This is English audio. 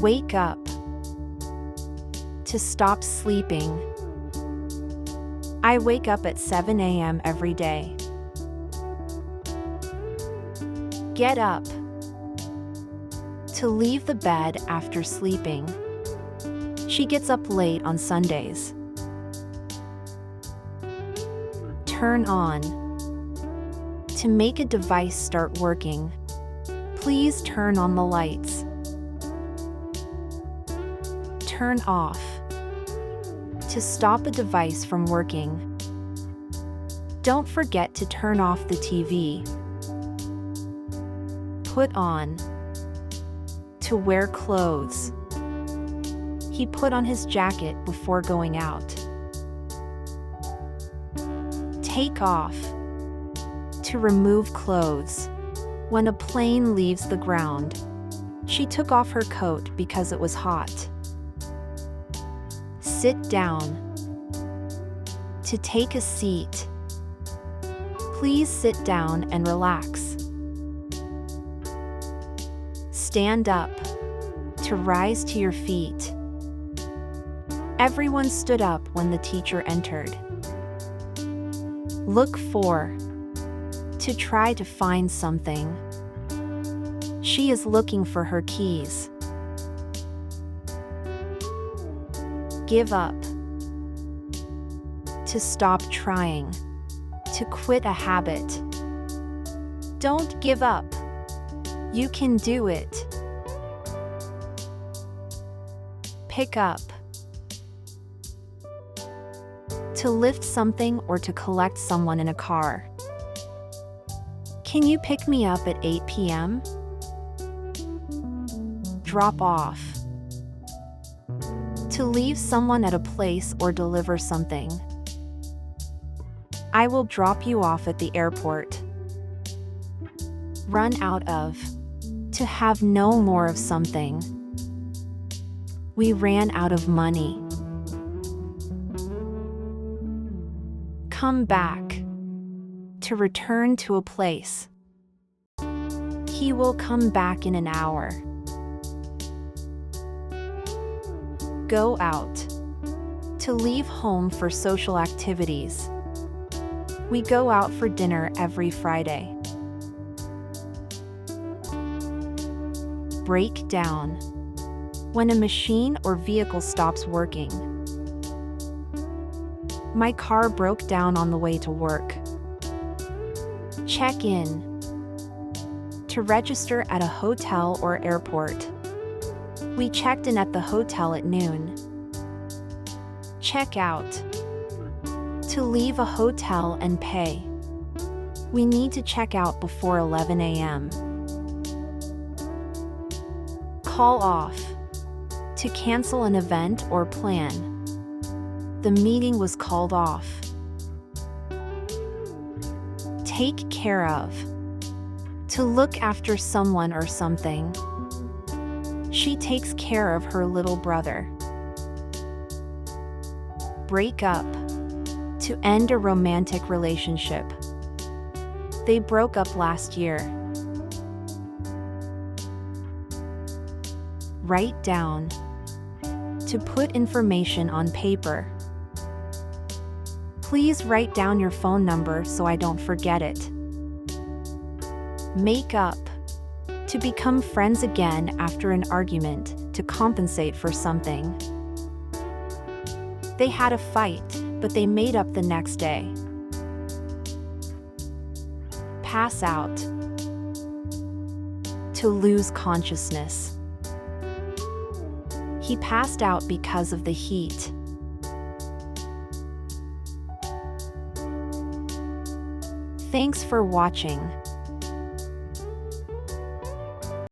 Wake up. To stop sleeping. I wake up at 7 a.m. every day. Get up. To leave the bed after sleeping. She gets up late on Sundays. Turn on. To make a device start working, please turn on the lights. Turn off. To stop a device from working. Don't forget to turn off the TV. Put on. To wear clothes. He put on his jacket before going out. Take off. To remove clothes. When a plane leaves the ground. She took off her coat because it was hot. Sit down. To take a seat. Please sit down and relax. Stand up. To rise to your feet. Everyone stood up when the teacher entered. Look for. To try to find something. She is looking for her keys. Give up. To stop trying. To quit a habit. Don't give up. You can do it. Pick up. To lift something or to collect someone in a car. Can you pick me up at 8 p.m.? Drop off. To leave someone at a place or deliver something. I will drop you off at the airport. Run out of. To have no more of something. We ran out of money. Come back. To return to a place. He will come back in an hour. Go out. To leave home for social activities. We go out for dinner every Friday. Break down. When a machine or vehicle stops working. My car broke down on the way to work. Check in. To register at a hotel or airport. We checked in at the hotel at noon. Check out. To leave a hotel and pay. We need to check out before 11 a.m. Call off. To cancel an event or plan. The meeting was called off. Take care of. To look after someone or something. She takes care of her little brother. Break up. To end a romantic relationship. They broke up last year. Write down. To put information on paper. Please write down your phone number so I don't forget it. Make up. To become friends again after an argument, to compensate for something. They had a fight, but they made up the next day. Pass out. To lose consciousness. He passed out because of the heat. Thanks for watching.